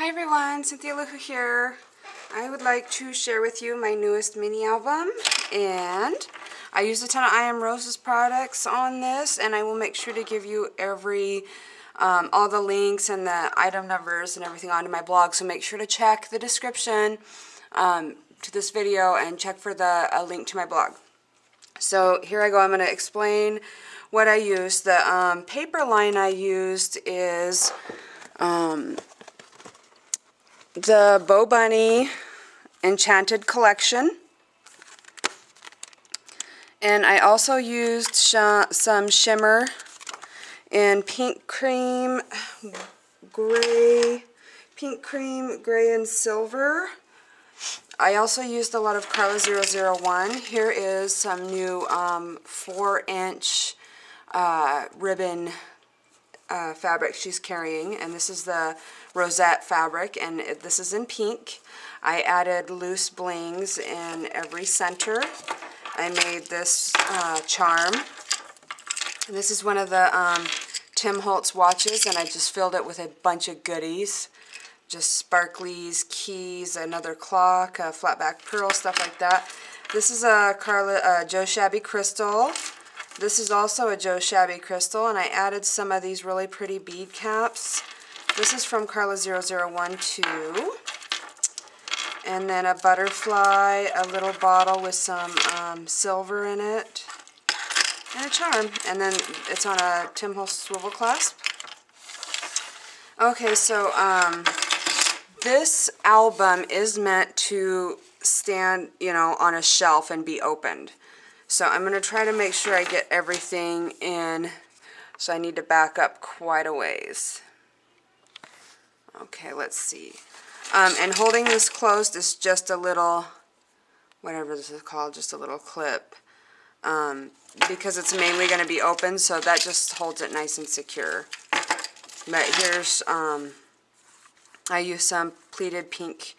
everyone, Cynthialoowho here. I would like to share with you my newest mini album, and I used a ton of I Am Roses products on this, and I will make sure to give you all the links and the item numbers and everything onto my blog, so make sure to check the description to this video and check for a link to my blog. So here I go. I'm going to explain what I used. The paper line I used is the Bo Bunny Enchanted Collection, and I also used some shimmer in pink cream, gray, and silver. I also used a lot of Carla 001. Here is some new 4-inch ribbon fabric she's carrying, and this is the rosette fabric, and this is in pink. I added loose blings in every center. I made this charm. And this is one of the Tim Holtz watches, and I just filled it with a bunch of goodies. Just sparklies, keys, another clock, a flat back pearl, stuff like that. This is a Joe Shabby crystal. This is also a Joe Shabby crystal, and I added some of these really pretty bead caps. This is from Carla 001 too. And then a butterfly, a little bottle with some silver in it, and a charm. And then it's on a Tim Holtz swivel clasp. Okay, so this album is meant to stand, on a shelf and be opened. So I'm going to try to make sure I get everything in, so I need to back up quite a ways. Okay, let's see. And holding this closed is just a little, whatever this is called, just a little clip. Because it's mainly going to be open, so that just holds it nice and secure. But here's, I used some pleated pink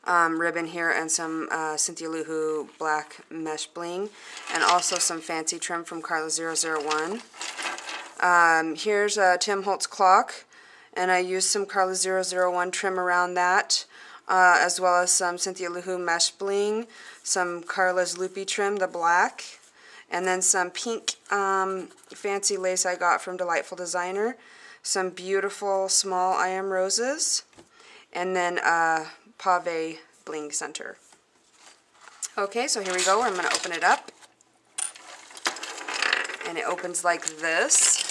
ribbon here and some Cynthialoowho black mesh bling, and also some fancy trim from Carla 001. Here's a Tim Holtz clock, and I used some Carla 001 trim around that, as well as some Cynthialoowho mesh bling, some Carla's loopy trim, the black, and then some pink fancy lace I got from Delightful Designer, some beautiful small I Am Roses, and then a pave bling center. Okay, so here we go. I'm going to open it up, and it opens like this.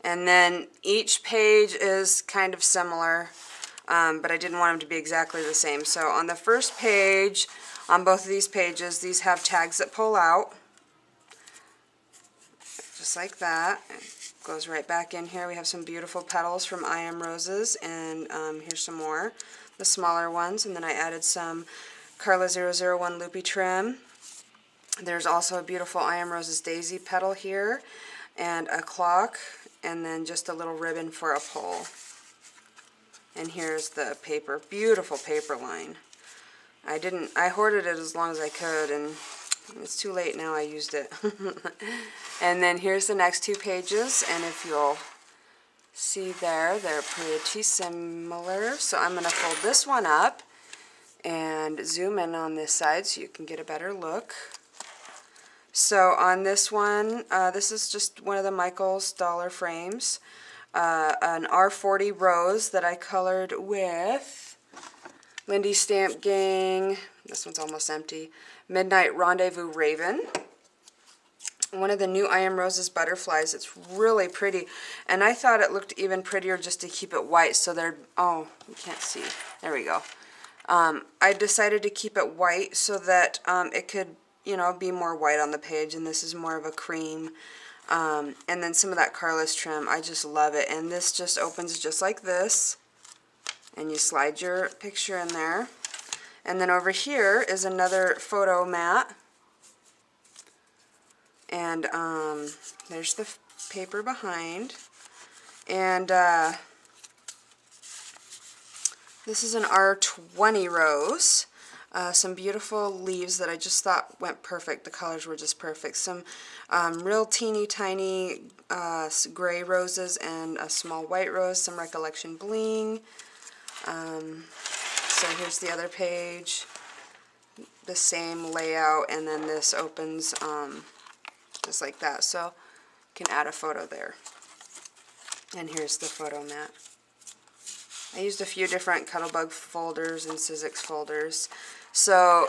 And then each page is kind of similar, but I didn't want them to be exactly the same. So on the first page, on both of these pages, these have tags that pull out, just like that. It goes right back in here. We have some beautiful petals from I Am Roses, and here's some more, the smaller ones. And then I added some Carla 001 loopy trim. There's also a beautiful I Am Roses daisy petal here, and a clock, and then just a little ribbon for a pull. And here's the paper, beautiful paper line. I hoarded it as long as I could, and it's too late now. I used it. And then here's the next two pages, and if you'll see there, they're pretty similar. So I'm going to fold this one up and zoom in on this side so you can get a better look. So on this one, this is just one of the Michaels dollar frames, an R40 rose that I colored with Lindy Stamp Gang. This one's almost empty. Midnight Rendezvous Raven. One of the new I Am Roses butterflies. It's really pretty, and I thought it looked even prettier just to keep it white. So they're, oh, you can't see. There we go. I decided to keep it white so that it could, be more white on the page, and this is more of a cream. And then some of that Carla's trim. I just love it, and this just opens just like this, and you slide your picture in there. And then over here is another photo mat, and there's the paper behind, and this is an R20 rose. some beautiful leaves that I just thought went perfect. The colors were just perfect. Some real teeny tiny gray roses and a small white rose, some Recollection bling. So here's the other page, the same layout, and then this opens just like that. So you can add a photo there. And here's the photo mat. I used a few different Cuttlebug folders and Sizzix folders. So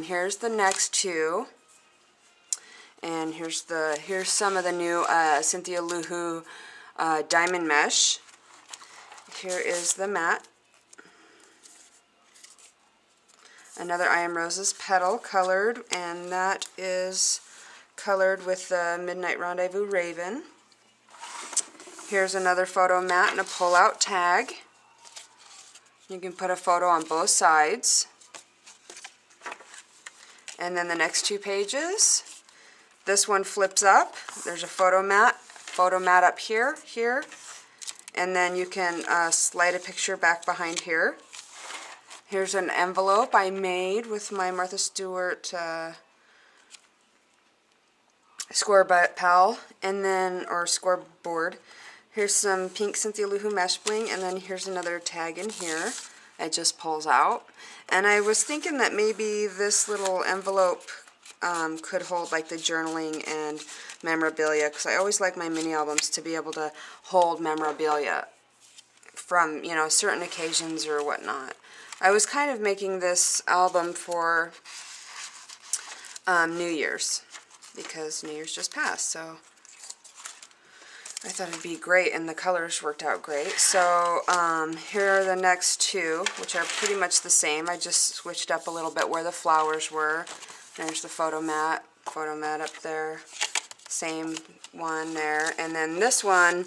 here's the next two, and here's some of the new Cynthialoowho diamond mesh. Here is the mat. Another I Am Roses petal colored, and that is colored with the Midnight Rendezvous Raven. Here's another photo mat and a pull-out tag. You can put a photo on both sides. And then the next two pages, this one flips up. There's a photo mat up here, and then you can slide a picture back behind here. Here's an envelope I made with my Martha Stewart score pal, and then, or scoreboard. Here's some pink Cynthialoowho mesh bling, and then here's another tag in here. It just pulls out. And I was thinking that maybe this little envelope could hold like the journaling and memorabilia, because I always like my mini albums to be able to hold memorabilia from, you know, certain occasions or whatnot. I was kind of making this album for New Year's, because New Year's just passed, so I thought it'd be great, and the colors worked out great. So here are the next two, which are pretty much the same. I just switched up a little bit where the flowers were. There's the photo mat up there, same one there. And then this one,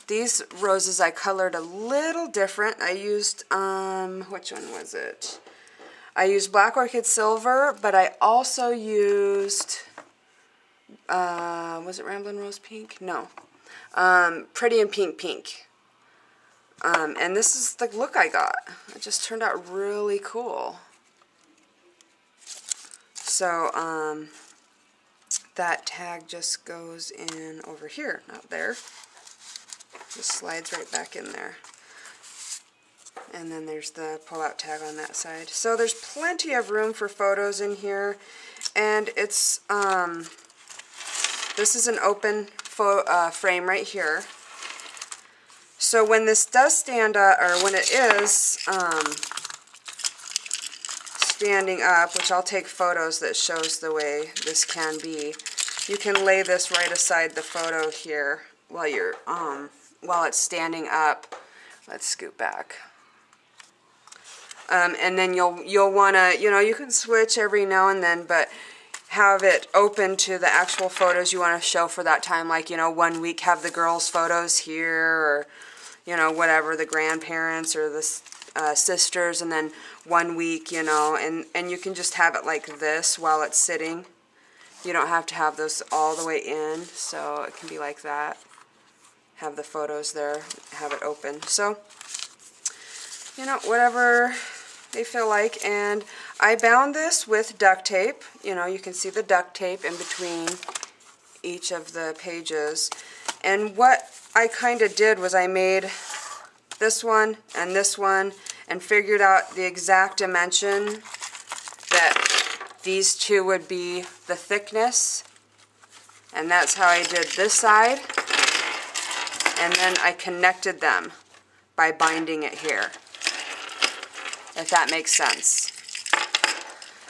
these roses I colored a little different. I used, which one was it? I used Black Orchid Silver, but I also used, was it Ramblin' Rose Pink? No. Pretty in Pink. And this is the look I got. It just turned out really cool. So, that tag just goes in over here, not there. Just slides right back in there. And then there's the pull-out tag on that side. So there's plenty of room for photos in here. And it's, this is an open frame right here. So when this does stand up, or when it is standing up, which I'll take photos that shows the way this can be, you can lay this right aside the photo here while you're while it's standing up. Let's scoot back. And then you'll want to, you know, you can switch every now and then, but have it open to the actual photos you want to show for that time. Like, you know, 1 week have the girls' photos here, or, you know, whatever, the grandparents or the sisters, and then 1 week, you know, and you can just have it like this while it's sitting. You don't have to have those all the way in, so it can be like that. Have the photos there, have it open. So, you know, whatever they feel like. And I bound this with duct tape. You know, you can see the duct tape in between each of the pages. And what I kind of did was I made this one and figured out the exact dimension that these two would be the thickness. And that's how I did this side. And then I connected them by binding it here, if that makes sense.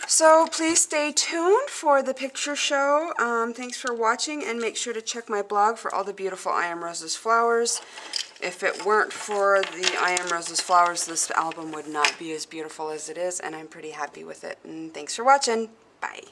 So please stay tuned for the picture show. Thanks for watching, and make sure to check my blog for all the beautiful I Am Roses flowers. If it weren't for the I Am Roses flowers, this album would not be as beautiful as it is, and I'm pretty happy with it. And thanks for watching. Bye.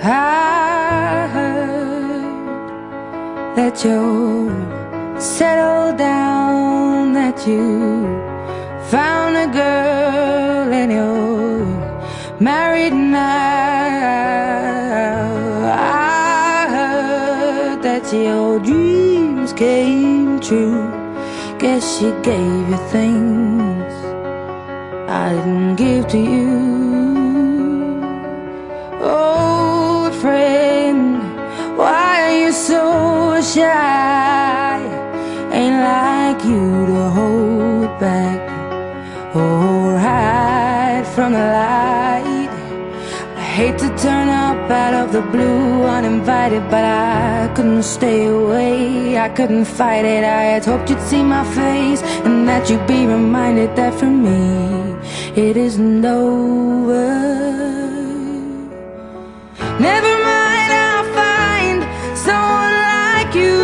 I heard that you're settled down, that you found a girl and you're married now. I heard that your dreams came true. Guess she gave you things I didn't give to you. Old friend, why are you so shy? Ain't like you to hold back or hide from the light. I hate to turn up out of the blue uninvited, but I couldn't stay away, I couldn't fight it. I had hoped you'd see my face and that you'd be reminded that for me it isn't over. Never mind, I'll find someone like you.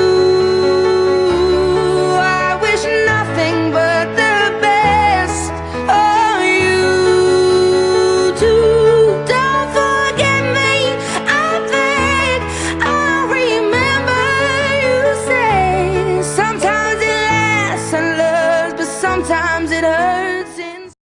I wish nothing but the best of you too. Don't forget me, I beg. I remember you say sometimes it lasts and loves, but sometimes it hurts.